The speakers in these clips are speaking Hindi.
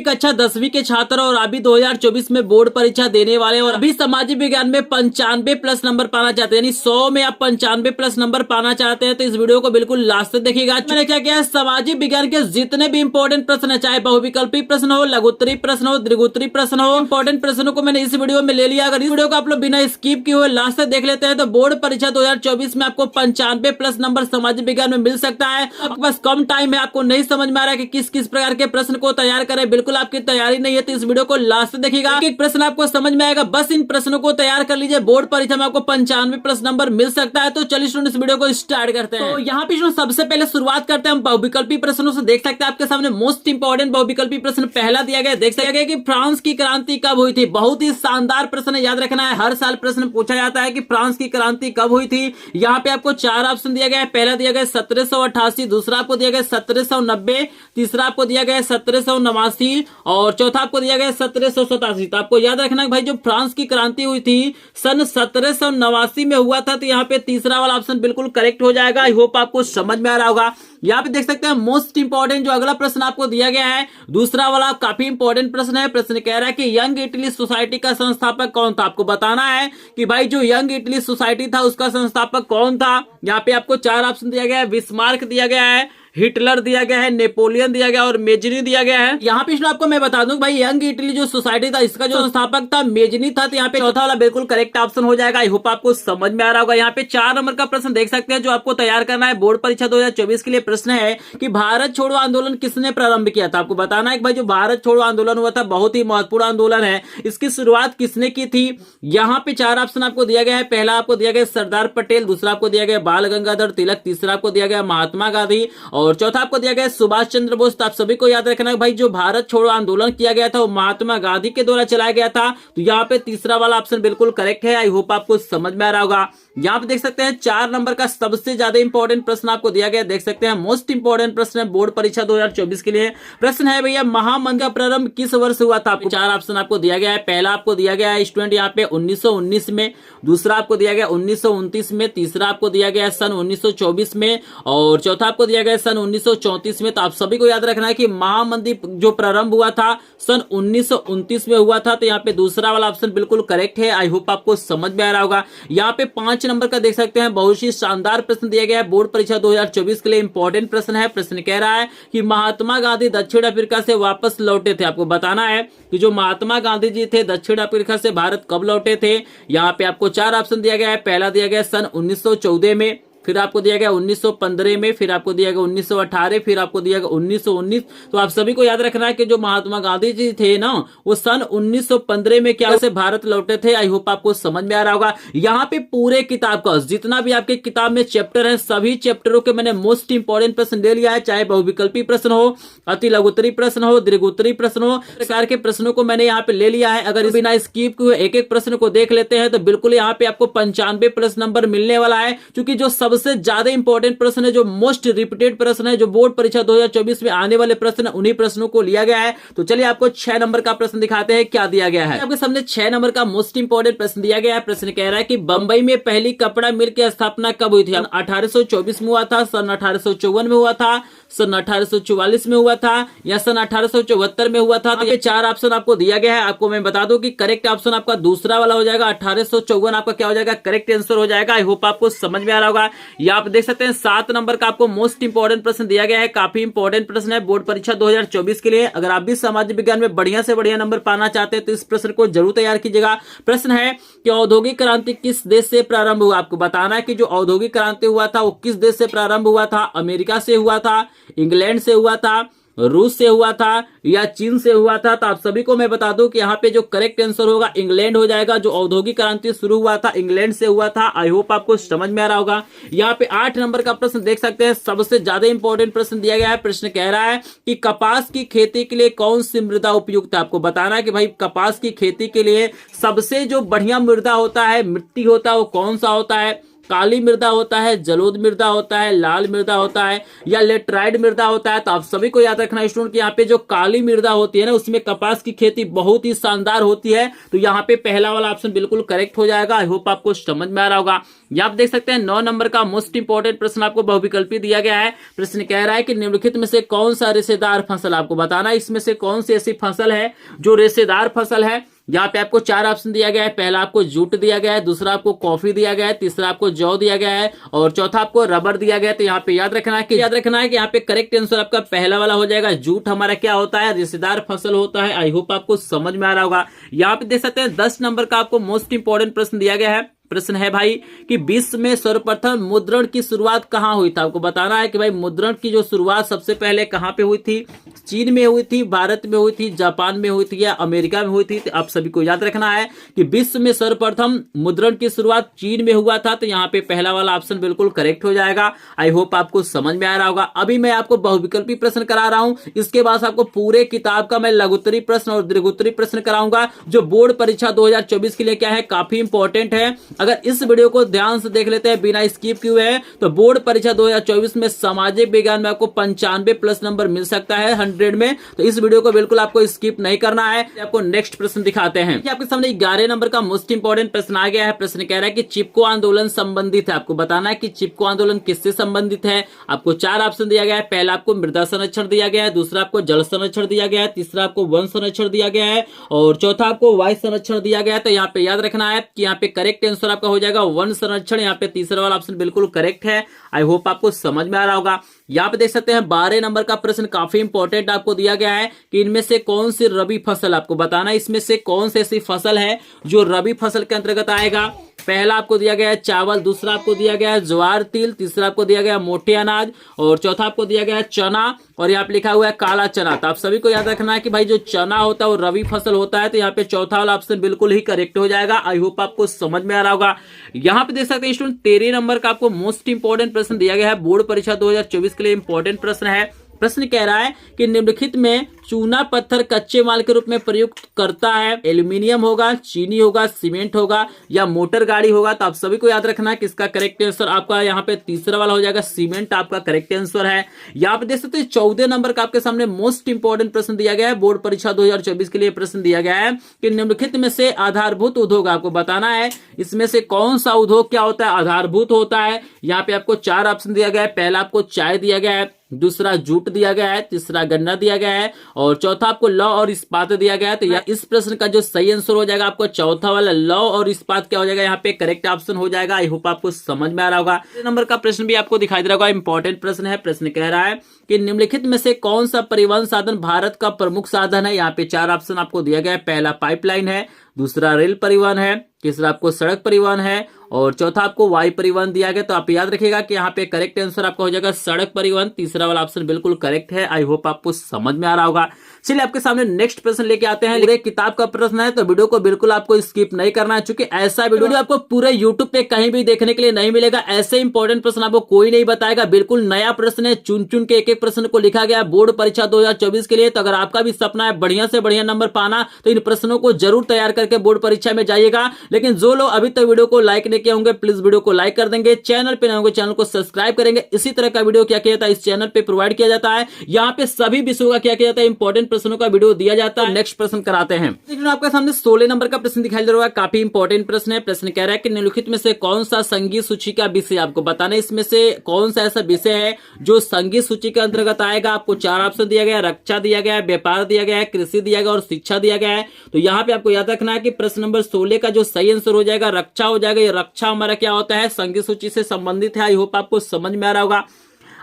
कक्षा 10वीं के छात्र और अभी 2024 में बोर्ड परीक्षा देने वाले और अभी सामाजिक विज्ञान में 95 प्लस नंबर पाना चाहते हैं, यानी 100 में आप 95 प्लस नंबर पाना चाहते हैं तो इस वीडियो को बिल्कुल लास्ट तक देखिएगा। मैंने क्या किया है, सामाजिक विज्ञान के जितने भी इंपॉर्टेंट प्रश्न है, चाहे बहुविकल्पी प्रश्न हो, लघुत्तरी प्रश्न हो, द्विगुत्तरी प्रश्न हो, इंपॉर्टेंट प्रश्नों को मैंने इस वीडियो में ले लिया। अगर इस वीडियो को आप लोग बिना स्किप किए हुए लास्ट तक देख लेते हैं तो बोर्ड परीक्षा 2024 में आपको 95 प्लस नंबर सामाजिक विज्ञान में मिल सकता है। आपके पास कम टाइम है, आपको नहीं समझ में आ रहा है कि किस किस प्रकार के प्रश्न को तैयार करें, बिल्कुल आपकी तैयारी नहीं है तो इस वीडियो को लास्ट देखिएगा। एक प्रश्न आपको समझ में आएगा, बस इन प्रश्नों को तैयार कर लीजिए, बोर्ड परीक्षा में आपको 95 प्लस नंबर मिल सकता है। तो चलिए स्टूडेंट इस वीडियो को स्टार्ट करते हैं। तो यहाँ पे सबसे पहले शुरुआत करते हैं हम बहुविकल्पी प्रश्नों से। देख सकते हैं आपके सामने मोस्ट इंपॉर्टेंट बहुविकल्पी प्रश्न पहला दिया गया। देख सकते हैं कि फ्रांस की क्रांति कब हुई थी। बहुत ही शानदार प्रश्न, याद रखना है, हर साल प्रश्न पूछा जाता है कि फ्रांस की क्रांति कब हुई थी। यहाँ पे आपको 4 ऑप्शन दिया गया है। पहला दिया गया 1788, दूसरा आपको दिया गया 1790, तीसरा आपको दिया गया 1789 और चौथा आपको दिया गया 1787। तो आपको याद रखना है भाई, जो फ्रांस की क्रांति हुई थी सन 1789 में हुआ था, तो यहाँ पे तीसरा वाला ऑप्शन बिल्कुल करेक्ट हो जाएगा। आई होप आपको समझ में आ रहा होगा। यहाँ पे देख सकते हैं मोस्ट इंपॉर्टेंट जो अगला प्रश्न आपको दिया गया है, दूसरा वाला काफी इंपॉर्टेंट प्रश्न है। प्रश्न कह रहा है कि यंग इटली सोसाइटी का संस्थापक कौन था। आपको बताना है कि भाई जो यंग इटली सोसाइटी था उसका संस्थापक कौन था। यहाँ पे आपको 4 ऑप्शन दिया गया है। बिस्मार्क दिया गया है, हिटलर दिया गया है, नेपोलियन दिया गया और मेजनी दिया गया है। यहाँ पे आपको मैं बता दूं भाई, यंग इटली जो सोसाइटी था इसका जो संस्थापक था मेजनी था, तो यहाँ पे चौथा वाला बिल्कुल करेक्ट ऑप्शन हो जाएगा। आई होप आपको समझ में आ रहा होगा। यहाँ पे 4 नंबर का प्रश्न देख सकते हैं जो आपको तैयार करना है बोर्ड परीक्षा 2024 के लिए। प्रश्न है कि भारत छोड़ो आंदोलन किसने प्रारंभ किया था। आपको बताना है कि भाई जो भारत छोड़ो आंदोलन हुआ था बहुत ही महत्वपूर्ण आंदोलन है, इसकी शुरुआत किसने की थी। यहाँ पे 4 ऑप्शन आपको दिया गया है। पहला आपको दिया गया सरदार पटेल, दूसरा आपको दिया गया बाल गंगाधर तिलक, तीसरा आपको दिया गया महात्मा गांधी और चौथा आपको दिया गया सुभाष चंद्र बोस। तो आप सभी को याद रखना है भाई, जो भारत छोड़ो आंदोलन किया गया था वो महात्मा गांधी के द्वारा चलाया गया था। तो यहाँ पे तीसरा वाला ऑप्शन बिल्कुल करेक्ट है। आई होप आपको समझ में आ रहा होगा। यहाँ पे देख सकते हैं 4 नंबर का सबसे ज्यादा इंपॉर्टेंट प्रश्न आपको दिया गया। देख सकते हैं मोस्ट इंपॉर्टेंट प्रश्न है बोर्ड परीक्षा 2024 के लिए। प्रश्न है भैया, महामंद का प्रारंभ किस वर्ष हुआ था। आपको 4 ऑप्शन आपको दिया गया है। पहला आपको दिया गया है स्टूडेंट यहाँ पे 1919 में, दूसरा आपको दिया गया 1929 में, तीसरा आपको दिया गया सन 1924 में और चौथा आपको दिया गया सन 1934 में। तो आप सभी को याद रखना है कि महामंदी जो प्रारंभ हुआ था सन 1929 में हुआ था। तो यहाँ पे दूसरा वाला ऑप्शन बिल्कुल करेक्ट है। आई होप आपको समझ में आ रहा होगा। यहाँ पे 5 नंबर का देख सकते हैं, बहुत ही शानदार प्रश्न दिया गया है बोर्ड परीक्षा 2024 के लिए। इंपॉर्टेंट प्रश्न है। प्रश्न कह रहा है कि महात्मा गांधी दक्षिण अफ्रीका से वापस लौटे थे। आपको बताना है कि जो महात्मा गांधी जी थे दक्षिण अफ्रीका से भारत कब लौटे थे। यहाँ पे आपको 4 ऑप्शन दिया गया है। पहला दिया गया सन 1914 में, फिर आपको दिया गया 1915 में, फिर आपको दिया गया 1918, फिर आपको दिया गया 1919। तो आप सभी को याद रखना है कि जो महात्मा गांधी जी थे ना वो सन 1915 में क्या से भारत लौटे थे। आई होप आपको समझ में आ रहा होगा। यहाँ पे पूरे किताब का जितना भी आपके किताब में चैप्टर है सभी चैप्टरों के मैंने मोस्ट इंपॉर्टेंट प्रश्न ले लिया है, चाहे बहुविकल्पी प्रश्न हो, अति लघुत्तरी प्रश्न हो, द्विगुत्तरी प्रश्न हो, प्रकार के प्रश्नों को मैंने यहाँ पे ले लिया है। अगर बिना स्किप किए एक एक प्रश्न को देख लेते हैं तो बिल्कुल यहाँ पे आपको 95 प्लस नंबर मिलने वाला है, क्योंकि जो सबसे ज्यादा इंपॉर्टेंट प्रश्न है, जो मोस्ट रिपीटेड प्रश्न है, जो बोर्ड परीक्षा 2024 में आने वाले प्रश्न उन्हीं प्रश्नों को लिया गया है। तो चलिए आपको 6 नंबर का प्रश्न दिखाते हैं क्या दिया गया है। आपके सामने 6 नंबर का मोस्ट इंपॉर्टेंट प्रश्न दिया गया है। प्रश्न कह रहा है कि बंबई में पहली कपड़ा मिल की स्थापना कब हुई थी। 1824 में हुआ था, सन 1854 में हुआ था, सन 1844 में हुआ था या सन 1874 में हुआ था। तो ये 4 ऑप्शन आपको दिया गया है। आपको मैं बता दूं कि करेक्ट ऑप्शन आपका दूसरा वाला हो जाएगा, 1854 आपका क्या हो जाएगा, करेक्ट आंसर हो जाएगा। आई होप आपको समझ में आ रहा होगा। आप देख सकते हैं 7 नंबर का आपको मोस्ट इंपॉर्टेंट प्रश्न दिया गया है। काफी इंपॉर्टेंट प्रश्न है बोर्ड परीक्षा 2024 के लिए। अगर आप भी सामाजिक विज्ञान में बढ़िया से बढ़िया नंबर पाना चाहते हैं तो इस प्रश्न को जरूर तैयार कीजिएगा। प्रश्न है कि औद्योगिक क्रांति किस देश से प्रारंभ हुआ। आपको बताना है कि जो औद्योगिक क्रांति हुआ था वो किस देश से प्रारंभ हुआ था। अमेरिका से हुआ था, इंग्लैंड से हुआ था, रूस से हुआ था या चीन से हुआ था। तो आप सभी को मैं बता दूं कि यहाँ पे जो करेक्ट आंसर होगा इंग्लैंड हो जाएगा। जो औद्योगिक क्रांति शुरू हुआ था इंग्लैंड से हुआ था। आई होप आपको समझ में आ रहा होगा। यहाँ पे 8 नंबर का प्रश्न देख सकते हैं, सबसे ज्यादा इंपॉर्टेंट प्रश्न दिया गया है। प्रश्न कह रहा है कि कपास की खेती के लिए कौन सी मृदा उपयुक्त है। आपको बताना है कि भाई कपास की खेती के लिए सबसे जो बढ़िया मृदा होता है, मिट्टी होता है, वो कौन सा होता है। काली मृदा होता है, जलोढ़ मृदा होता है, लाल मृदा होता है या लेटराइट मृदा होता है। तो आप सभी को याद रखना स्टूडेंट कि यहाँ पे जो काली मृदा होती है ना, उसमें कपास की खेती बहुत ही शानदार होती है। तो यहाँ पे पहला वाला ऑप्शन बिल्कुल करेक्ट हो जाएगा। आई होप आपको समझ में आ रहा होगा। यहाँ आप देख सकते हैं 9 नंबर का मोस्ट इंपोर्टेंट प्रश्न आपको बहुविकल्पी दिया गया है। प्रश्न कह रहा है कि निम्नलिखित में से कौन सा रेशेदार फसल, आपको बताना इसमें से कौन सी ऐसी फसल है जो रेशेदार फसल है। यहाँ पे आपको 4 ऑप्शन दिया गया है। पहला आपको जूट दिया गया है, दूसरा आपको कॉफी दिया गया है, तीसरा आपको जौ दिया गया है और चौथा आपको रबर दिया गया है। तो यहाँ पे याद रखना है कि यहाँ पे करेक्ट आंसर आपका पहला वाला हो जाएगा। जूट हमारा क्या होता है, रेशेदार फसल होता है। आई होप आपको समझ में आ रहा होगा। यहाँ पे देख सकते हैं 10 नंबर का आपको मोस्ट इंपोर्टेंट प्रश्न दिया गया है। प्रश्न है भाई कि विश्व में सर्वप्रथम मुद्रण की शुरुआत कहां हुई था। आपको बताना है कि भाई मुद्रण की जो शुरुआत सबसे पहले कहां पे हुई थी। चीन में हुई थी, भारत में हुई थी, जापान में हुई थी या अमेरिका में हुई थी। तो आप सभी को याद रखना है कि विश्व में सर्वप्रथम मुद्रण की शुरुआत चीन में हुआ था। तो यहाँ पे पहला वाला ऑप्शन बिल्कुल करेक्ट हो जाएगा। आई होप आपको समझ में आ रहा होगा। अभी मैं आपको बहुविकल्पी प्रश्न करा रहा हूं, इसके बाद आपको पूरे किताब का मैं लघुत्तरी प्रश्न और दीर्घोत्तरी प्रश्न कराऊंगा, जो बोर्ड परीक्षा 2024 के लिए क्या है, काफी इंपॉर्टेंट है। अगर इस वीडियो को ध्यान से देख लेते हैं बिना स्किप किए हुए, तो बोर्ड परीक्षा 2024 में सामाजिक विज्ञान में आपको 95+ नंबर मिल सकता है 100 में। तो इस वीडियो को बिल्कुल आपको स्किप नहीं करना है। आपको नेक्स्ट प्रश्न दिखाते हैं। आपके सामने 11 नंबर का मोस्ट इंपोर्टेंट प्रश्न आ गया है। प्रश्न कह रहा है कि चिपको आंदोलन संबंधित है। आपको बताना है कि चिपको आंदोलन किससे संबंधित है। आपको 4 ऑप्शन दिया गया है। पहला आपको मृदा संरक्षण दिया गया है, दूसरा आपको जल संरक्षण दिया गया है, तीसरा आपको वन संरक्षण दिया गया है और चौथा आपको वायु संरक्षण दिया गया है। तो यहाँ पे याद रखना है कि यहाँ पे करेक्ट आंसर आपका हो जाएगा वन संरक्षण। यहाँ पे तीसरा वाला ऑप्शन बिल्कुल करेक्ट है। आई होप आपको समझ में आ रहा होगा। यहाँ पे देख सकते हैं 12 नंबर का प्रश्न काफी इंपॉर्टेंट आपको दिया गया है कि इनमें से कौन सी रबी फसल, आपको बताना इसमें से कौन सी ऐसी फसल है जो रबी फसल के अंतर्गत आएगा। पहला आपको दिया गया है चावल, दूसरा आपको दिया गया है ज्वार तिल, तीसरा आपको दिया गया है मोटे अनाज और चौथा आपको दिया गया है चना और यहाँ पे लिखा हुआ है काला चना। तो आप सभी को याद रखना है कि भाई जो चना होता है वो रबी फसल होता है। तो यहाँ पे चौथा वाला ऑप्शन बिल्कुल ही करेक्ट हो जाएगा। आई होप आपको समझ में आ रहा होगा। यहाँ पे देख सकते हैं स्टूडेंट 13 नंबर का आपको मोस्ट इंपोर्टेंट प्रश्न दिया गया है। बोर्ड परीक्षा 2024 के लिए इंपॉर्टेंट प्रश्न है। प्रश्न कह रहा है कि निम्नलिखित में चूना पत्थर कच्चे माल के रूप में प्रयुक्त करता है। एल्यूमिनियम होगा, चीनी होगा, सीमेंट होगा या मोटर गाड़ी होगा। तो आप सभी को याद रखना है कि इसका करेक्ट आंसर आपका यहाँ पे तीसरा वाला हो जाएगा, सीमेंट आपका करेक्ट आंसर है। यहाँ पे देख सकते हैं 14 नंबर का आपके सामने मोस्ट इंपोर्टेंट प्रश्न दिया गया है। बोर्ड परीक्षा 2024 के लिए प्रश्न दिया गया है कि निम्नलिखित में से आधारभूत उद्योग, आपको बताना है इसमें से कौन सा उद्योग क्या होता है, आधारभूत होता है। यहाँ पे आपको 4 ऑप्शन दिया गया है। पहला आपको चाय दिया गया है, दूसरा जूट दिया गया है, तीसरा गन्ना दिया गया है और चौथा आपको लौ और इस्पात दिया गया है। तो इस प्रश्न का जो सही आंसर हो जाएगा आपको चौथा वाला लौ और इस्पात क्या हो जाएगा, यहाँ पे करेक्ट ऑप्शन हो जाएगा। आई होप आपको समझ में आ रहा होगा। नंबर का प्रश्न भी आपको दिखाई दे रहा होगा, इंपॉर्टेंट प्रश्न है। प्रश्न कह रहा है कि निम्नलिखित में से कौन सा परिवहन साधन भारत का प्रमुख साधन है। यहाँ पे 4 ऑप्शन आपको दिया गया है। पहला पाइपलाइन है, दूसरा रेल परिवहन है, तीसरा आपको सड़क परिवहन है और चौथा आपको वायु परिवहन दिया गया। तो आप याद रखिएगा कि यहाँ पे करेक्ट आंसर आपका हो जाएगा सड़क परिवहन। तीसरा वाला ऑप्शन बिल्कुल करेक्ट है। आई होप आपको समझ में आ रहा होगा। चलिए आपके सामने नेक्स्ट प्रश्न लेके आते हैं। पूरे किताब का प्रश्न है, तो वीडियो को बिल्कुल आपको स्किप नहीं करना है, क्योंकि ऐसा वीडियो आपको पूरे यूट्यूब पे कहीं भी देखने के लिए नहीं मिलेगा। ऐसे इंपॉर्टेंट प्रश्न आपको कोई नहीं बताएगा। बिल्कुल नया प्रश्न है, चुन चुन के एक प्रश्न को लिखा गया बोर्ड परीक्षा 2024 के लिए। तो अगर आपका भी सपना है बढ़िया से बढ़िया नंबर पाना, तो इन प्रश्नों को जरूर तैयार करके बोर्ड परीक्षा में जाइएगा। लेकिन जो लोग अभी तक वीडियो को लाइक नहीं किए होंगे, प्लीज वीडियो को लाइक कर देंगे। चैनल पे नए होंगे, चैनल को सब्सक्राइब करेंगे। इसी तरह का वीडियो क्या किया जाता है इस चैनल पे प्रोवाइड किया जाता है। यहाँ पे सभी विषयों का क्या किया जाता है, इंपॉर्टेंट प्रश्नों का वीडियो दिया जाता है। नेक्स्ट प्रश्न कराते हैं। आपके सामने 16 नंबर का प्रश्न दिखाई दे रहा है, काफी इंपॉर्टेंट प्रश्न है। प्रश्न कह रहा है कि निम्नलिखित में से कौन सा संगीत सूची का विषय, आपको बताना है इसमें से कौन सा ऐसा विषय है जो संगीत सूची के अंतर्गत आएगा। आपको 4 ऑप्शन दिया गया है, रक्षा दिया गया है, व्यापार दिया गया है, कृषि दिया गया और शिक्षा दिया गया है। तो यहाँ पे आपको याद रखना है कि प्रश्न नंबर 16 का जो सही आंसर हो जाएगा रक्षा हो जाएगा। ये रक्षा हमारा क्या होता है, संगीत सूची से संबंधित है। आई होप आपको समझ में आ रहा होगा।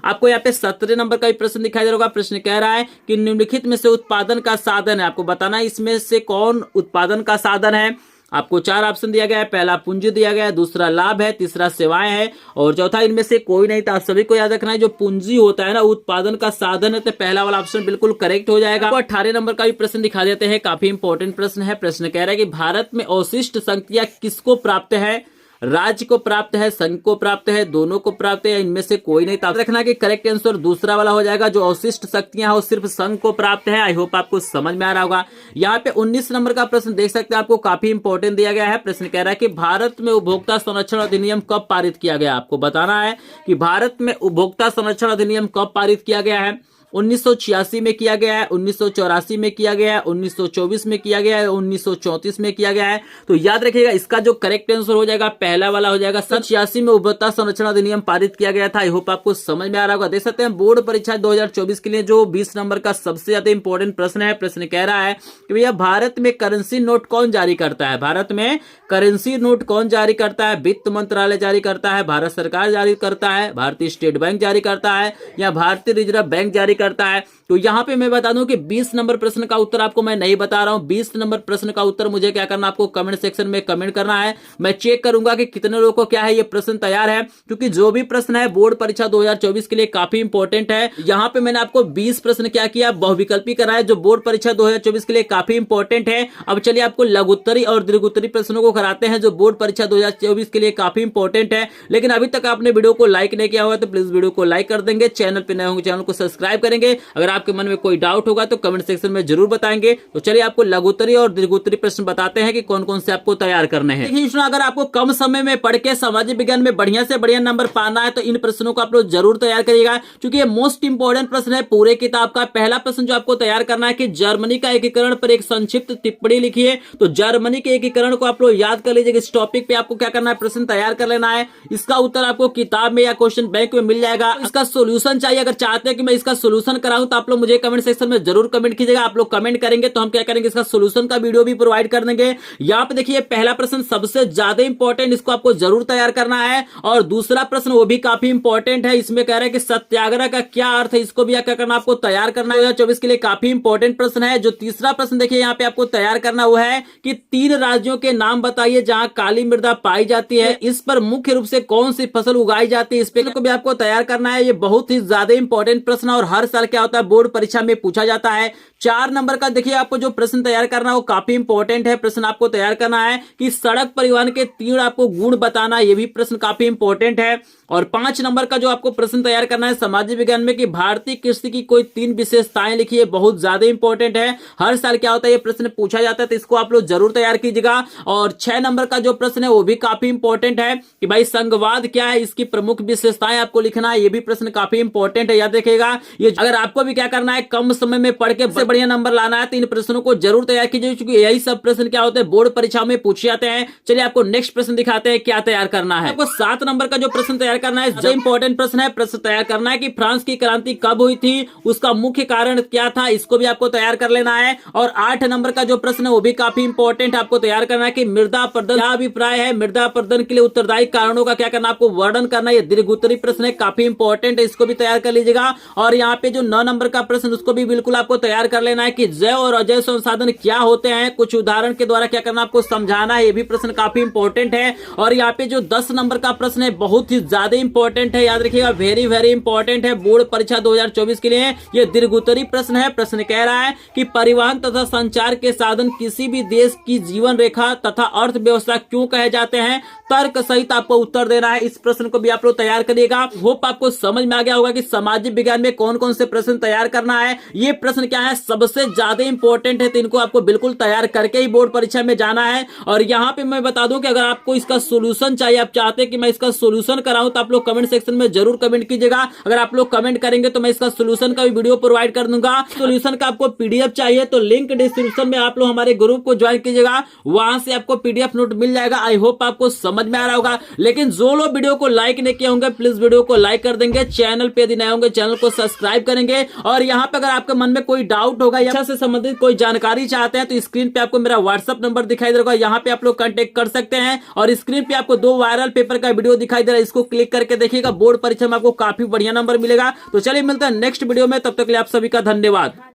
आपको यहाँ पे 17 नंबर का भी प्रश्न दिखाई दे रहा होगा। प्रश्न कह रहा है कि निम्नलिखित में से उत्पादन का साधन है, आपको बताना है इसमें से कौन उत्पादन का साधन है। आपको 4 ऑप्शन दिया गया है। पहला पूंजी दिया गया है, दूसरा लाभ है, तीसरा सेवाएं है और चौथा इनमें से कोई नहीं था। सभी को याद रखना है जो पूंजी होता है ना, उत्पादन का साधन है। तो पहला वाला ऑप्शन बिल्कुल करेक्ट हो जाएगा। आपको 18 नंबर का भी प्रश्न दिखा देते हैं, काफी इंपॉर्टेंट प्रश्न है। प्रश्न कह रहा है कि भारत में अवशिष्ट संख्या किसको प्राप्त है। राज्य को प्राप्त है, संघ को प्राप्त है, दोनों को प्राप्त है, इनमें से कोई नहीं। तो रखना कि करेक्ट आंसर दूसरा वाला हो जाएगा, जो अवशिष्ट शक्तियां हैं वो सिर्फ संघ को प्राप्त है। आई होप आपको समझ में आ रहा होगा। यहाँ पे 19 नंबर का प्रश्न देख सकते हैं, आपको काफी इंपॉर्टेंट दिया गया है। प्रश्न कह रहा है कि भारत में उपभोक्ता संरक्षण अधिनियम कब पारित किया गया। आपको बताना है कि भारत में उपभोक्ता संरक्षण अधिनियम कब पारित किया गया है। 1986 में किया गया है, 1984 में किया गया है, 1924 में किया गया है, 1934 में किया गया है। तो याद रखिएगा इसका जो करेक्ट आंसर हो जाएगा पहला वाला हो जाएगा। 1986 में उपभोक्ता संरक्षण अधिनियम पारित किया गया था। आई होप आपको समझ में आ रहा होगा। देख सकते हैं बोर्ड परीक्षा 2024 के लिए जो 20 नंबर का सबसे ज्यादा इंपॉर्टेंट प्रश्न है। प्रश्न कह रहा है कि भैया भारत में करेंसी नोट कौन जारी करता है। भारत में करेंसी नोट कौन जारी करता है। वित्त मंत्रालय जारी करता है, भारत सरकार जारी करता है, भारतीय स्टेट बैंक जारी करता है, या भारतीय रिजर्व बैंक जारी करता है। तो यहां पे मैं बता दूं कि 20 नंबर प्रश्न का उत्तर आपको मैं नहीं बता रहा हूं। 20 नंबर प्रश्न का उत्तर मुझे क्या करना, आपको कमेंट सेक्शन में कमेंट करना है। मैं चेक करूंगा कि कितने लोगों को क्या है ये प्रश्न तैयार है, क्योंकि जो भी प्रश्न है बोर्ड परीक्षा 2024 के लिए काफी इंपॉर्टेंट है। यहां पे मैंने आपको 20 प्रश्न क्या किया, बहुविकल्पी कराया, जो बोर्ड परीक्षा 2024 के लिए काफी इंपॉर्टेंट है। अब चलिए आपको लघुत्तरी और दीर्घोत्तरी प्रश्नों को कराते हैं, जो बोर्ड परीक्षा 2024 के लिए काफी इंपॉर्टेंट है। लेकिन अभी तक आपने वीडियो को लाइक नहीं किया हुआ तो प्लीज वीडियो को लाइक कर देंगे, चैनल पे नए होंगे चैनल को सब्सक्राइब करेंगे। अगर आपके मन में कोई डाउट होगा तो कमेंट सेक्शन में जरूर बताएंगे। तो चलिए आपको लघुत्तरी और दीर्घोत्तरी प्रश्न बताते हैं कि कौन कौन से आपको तैयार करने हैं। देखिए अगर आपको कम समय में पढ़ के सामाजिक विज्ञान में बढ़िया से बढ़िया नंबर पाना है तो इन प्रश्नों को आप लोग जरूर तैयार करिएगा, क्योंकि ये मोस्ट इंपोर्टेंट प्रश्न है पूरे किताब का। पहला प्रश्न जो आपको तैयार करना है कि जर्मनी का एकीकरण पर एक संक्षिप्त टिप्पणी लिखिए। तो जर्मनी के एकीकरण को आप लोग याद कर लीजिए। इस टॉपिक पे आपको क्या करना है, प्रश्न तैयार कर लेना है। इसका उत्तर आपको किताब में या क्वेश्चन बैंक में मिल जाएगा। इसका सोल्यूशन चाहिए, अगर चाहते हैं कि मैं इसका सोल्यूशन कराऊं तो आप लोग मुझे कमेंट सेक्शन में जरूर कमेंट कीजिएगा। आप लोग कमेंट करेंगे तो हम क्या करेंगे, इसका सोल्यूशन का वीडियो भी प्रोवाइड कर देंगे। यहाँ पे देखिए पहला प्रश्न सबसे ज्यादा इंपॉर्टेंट, इसको आपको जरूर तैयार करना है। और दूसरा प्रश्न वो भी काफी इंपॉर्टेंट है। इसमें कह रहे हैं कि सत्याग्रह का क्या अर्थ है, इसको भी क्या करना, आपको तैयार करना है। 2024 के लिए काफी इंपॉर्टेंट प्रश्न है। जो तीसरा प्रश्न देखिए यहाँ पे आपको तैयार करना वो है कि 3 राज्यों के नाम बताइए जहां काली मृदा पाई जाती है। इस पर मुख्य रूप से कौन सी फसल उगाई जाती है, इस पे को भी आपको तैयार करना है। ये बहुत ही ज्यादा इंपॉर्टेंट प्रश्न और हर साल क्या होता है बोर्ड परीक्षा में पूछा जाता है। 4 नंबर का देखिए आपको जो प्रश्न तैयार करना है वो काफी इंपॉर्टेंट है। प्रश्न आपको तैयार करना है कि सड़क परिवहन के 3 आपको गुण बताना, ये भी प्रश्न काफी इंपॉर्टेंट है। और 5 नंबर का जो आपको प्रश्न तैयार करना है सामाजिक विज्ञान में कि भारतीय कृषि की कोई 3 विशेषताएं लिखिए, बहुत ज्यादा इंपॉर्टेंट है। हर साल क्या होता है ये प्रश्न पूछा जाता है, तो इसको आप लोग जरूर तैयार कीजिएगा। और 6 नंबर का जो प्रश्न है वो भी काफी इंपॉर्टेंट है कि भाई संघवाद क्या है, इसकी प्रमुख विशेषताएं आपको लिखना है। ये भी प्रश्न काफी इंपॉर्टेंट है, याद रखिएगा। ये अगर आपको भी क्या करना है, कम समय में पढ़ के बढ़िया नंबर लाना है तो इन प्रश्नों को जरूर तैयार कीजिए, क्योंकि यही सब प्रश्न क्या होते हैं बोर्ड परीक्षा में पूछे जाते हैं। चलिए आपको नेक्स्ट प्रश्न दिखाते हैं क्या तैयार करना है। आपको 7 नंबर का जो प्रश्न तैयार करना है, जो इंपॉर्टेंट प्रश्न है, प्रश्न तैयार करना है कि फ्रांस की क्रांति कब हुई थी, उसका मुख्य कारण क्या था, इसको भी आपको तैयार कर लेना है। और 8 नंबर का जो प्रश्न है वो भी काफी इंपॉर्टेंट आपको तैयार करना है कि मृदा अपरदन क्या अभिप्राय है, मृदा अपरदन के लिए उत्तरदायी कारणों का क्या करना, आपको वर्णन करना है। ये दीर्घोत्तरी प्रश्न है, काफी इंपॉर्टेंट है, इसको भी तैयार कर लीजिएगा। और यहाँ पे जो 9 नंबर का प्रश्न उसको भी बिल्कुल आपको तैयार कर लेना है कि जैव और अजैव संसाधन क्या होते हैं, कुछ उदाहरण के द्वारा क्या करना आपको समझाना है। ये भी प्रश्न काफी इंपॉर्टेंट है। और यहाँ पे जो 10 नंबर का प्रश्न है बहुत ही ज्यादा इंपॉर्टेंट है, याद रखिएगा, वेरी वेरी इंपॉर्टेंट है बोर्ड परीक्षा 2024 के लिए। ये दीर्घोत्तरी प्रश्न है। प्रश्न कह रहा है कि परिवहन तथा संचार के साधन किसी भी देश की जीवन रेखा तथा अर्थव्यवस्था क्यों कहे जाते हैं, तर्क सहित आपको उत्तर देना है। इस प्रश्न को भी आप लोग तैयार करिएगा। होप आपको समझ में आ गया होगा कि सामाजिक विज्ञान में कौन कौन से प्रश्न तैयार करना है। ये प्रश्न क्या है, सबसे ज्यादा इंपॉर्टेंट है, तो इनको आपको बिल्कुल तैयार करके ही बोर्ड परीक्षा में जाना है। और यहाँ पे मैं बता दूं कि अगर आपको इसका सोल्यूशन चाहिए, आप चाहते हैं कि मैं इसका सोल्यूशन कराऊं, तो आप लोग कमेंट सेक्शन में जरूर कमेंट कीजिएगा। अगर आप लोग कमेंट करेंगे तो मैं इसका सोल्यूशन का भी वीडियो प्रोवाइड कर दूंगा। सोल्यूशन का आपको पीडीएफ चाहिए तो लिंक डिस्क्रिप्शन में आप लोग हमारे ग्रुप को ज्वाइन कीजिएगा, वहां से आपको पीडीएफ नोट मिल जाएगा। आई होप आपको समझ में आ रहा होगा। लेकिन जो लोग वीडियो को लाइक नहीं किए होंगे प्लीज वीडियो को लाइक कर देंगे, चैनल पे यदि नए होंगे चैनल को सब्सक्राइब करेंगे। और यहाँ पे अगर आपके मन में कोई डाउट होगा या से संबंधित कोई जानकारी चाहते हैं तो स्क्रीन पे आपको मेरा व्हाट्सएप नंबर दिखाई दे रहा है, यहाँ पे आप लोग कांटेक्ट कर सकते हैं। और स्क्रीन पे आपको 2 वायरल पेपर का वीडियो दिखाई दे रहा है, इसको क्लिक करके देखिएगा, बोर्ड परीक्षा में आपको काफी बढ़िया नंबर मिलेगा। तो चलिए मिलते हैं नेक्स्ट वीडियो में, तब तक के लिए आप सभी का धन्यवाद।